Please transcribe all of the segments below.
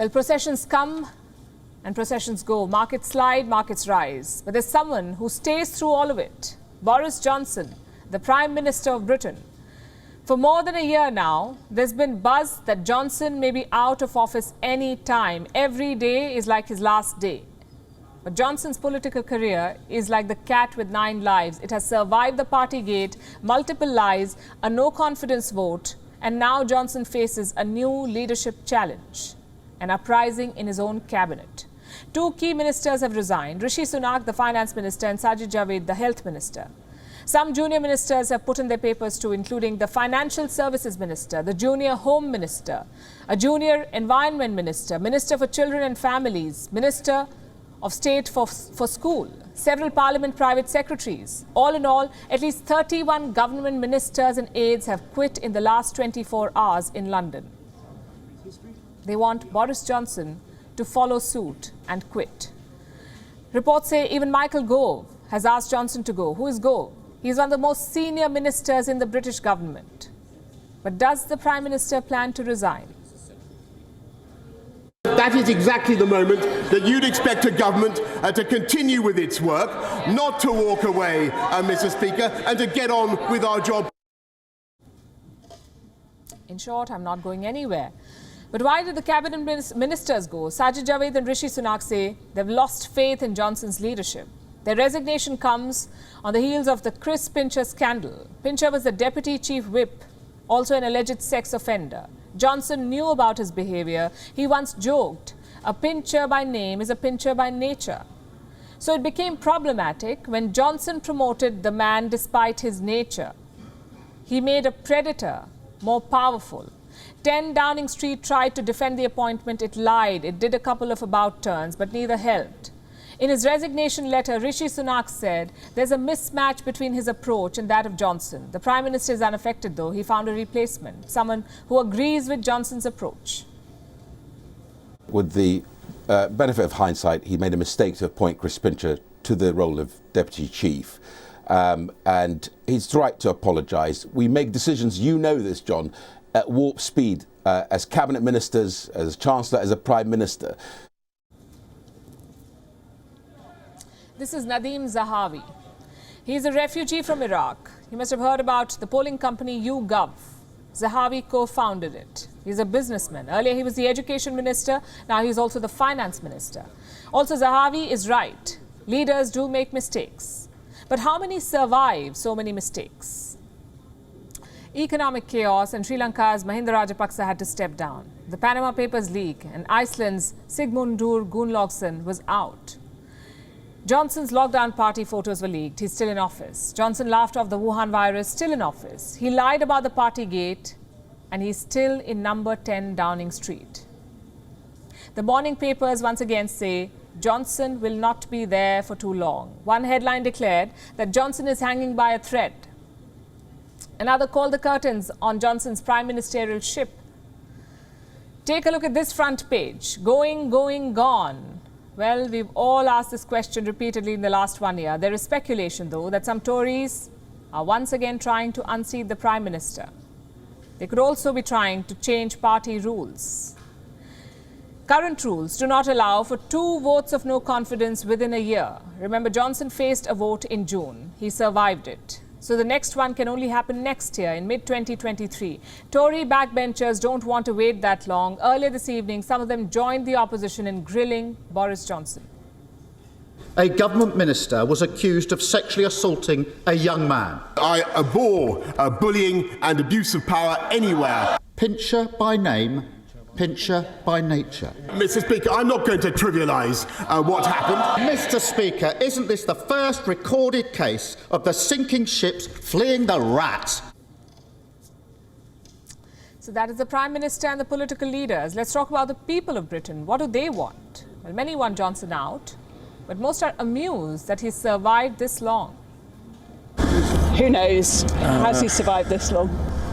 Well, processions come and processions go. Markets slide, markets rise. But there's someone who stays through all of it. Boris Johnson, the Prime Minister of Britain. For more than a year now, there's been buzz that Johnson may be out of office any time. Every day is like his last day. But Johnson's political career is like the cat with 9 lives. It has survived the party gate, multiple lies, a no-confidence vote, and now Johnson faces a new leadership challenge, an uprising in his own cabinet. 2 key ministers have resigned, Rishi Sunak, the finance minister, and Sajid Javid, the health minister. Some junior ministers have put in their papers too, including the financial services minister, the junior home minister, a junior environment minister, minister for children and families, minister of state for school, several parliament private secretaries. All in all, at least 31 government ministers and aides have quit in the last 24 hours in London. They want Boris Johnson to follow suit and quit. Reports say even Michael Gove has asked Johnson to go. Who is Gove? He's one of the most senior ministers in the British government. But does the Prime Minister plan to resign? That is exactly the moment that you'd expect a government to continue with its work, not to walk away, Mr. Speaker, and to get on with our job. In short, I'm not going anywhere. But why did the cabinet ministers go? Sajid Javid and Rishi Sunak say they've lost faith in Johnson's leadership. Their resignation comes on the heels of the Chris Pincher scandal. Pincher was the deputy chief whip, also an alleged sex offender. Johnson knew about his behavior. He once joked, a pincher by name is a pincher by nature. So it became problematic when Johnson promoted the man despite his nature. He made a predator more powerful. 10 Downing Street tried to defend the appointment. It lied. It did a couple of about turns, but neither helped. In his resignation letter, Rishi Sunak said there's a mismatch between his approach and that of Johnson. The Prime Minister is unaffected, though. He found a replacement, someone who agrees with Johnson's approach. With the benefit of hindsight, he made a mistake to appoint Chris Pincher to the role of Deputy Chief. And he's right to apologise. We make decisions, you know this, John, at warp speed as Cabinet Ministers, as Chancellor, as a Prime Minister. This is Nadeem Zahawi. He's a refugee from Iraq. You must have heard about the polling company YouGov. Zahawi co-founded it. He's a businessman. Earlier he was the education minister. Now he's also the finance minister. Also, Zahawi is right. Leaders do make mistakes. But how many survive so many mistakes? Economic chaos, and Sri Lanka's Mahinda Rajapaksa had to step down. The Panama Papers leak and Iceland's Sigmundur Gunnlaugsson was out. Johnson's lockdown party photos were leaked. He's still in office. Johnson laughed off the Wuhan virus, still in office. He lied about the party gate, and he's still in number 10 Downing Street. The morning papers once again say Johnson will not be there for too long. One headline declared that Johnson is hanging by a thread. Another called the curtains on Johnson's prime ministerial ship. Take a look at this front page. Going, going, gone. Well, we've all asked this question repeatedly in the last 1 year. There is speculation, though, that some Tories are once again trying to unseat the Prime Minister. They could also be trying to change party rules. Current rules do not allow for 2 votes of no confidence within a year. Remember, Johnson faced a vote in June. He survived it. So the next one can only happen next year in mid-2023. Tory backbenchers don't want to wait that long. Earlier this evening, some of them joined the opposition in grilling Boris Johnson. A government minister was accused of sexually assaulting a young man. I abhor bullying and abuse of power anywhere. Pincher by name, pincher by nature. Mr. Speaker, I'm not going to trivialise what happened. Mr. Speaker, isn't this the first recorded case of the sinking ships fleeing the rat? So that is the Prime Minister and the political leaders. Let's talk about the people of Britain. What do they want? Well, many want Johnson out, but most are amused that he's survived this long. Who knows? How's he survived this long?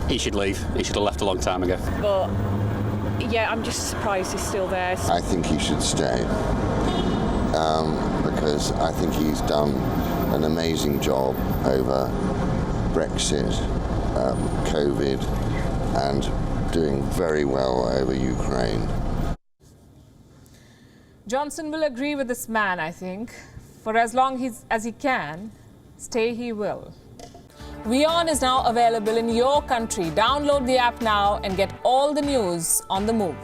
He should leave. He should have left a long time ago. But yeah, I'm just surprised he's still there. I think he should stay because I think he's done an amazing job over Brexit, COVID, and doing very well over Ukraine. Johnson will agree with this man, I think. For as long as he can, stay he will. WION is now available in your country. Download the app now and get all the news on the move.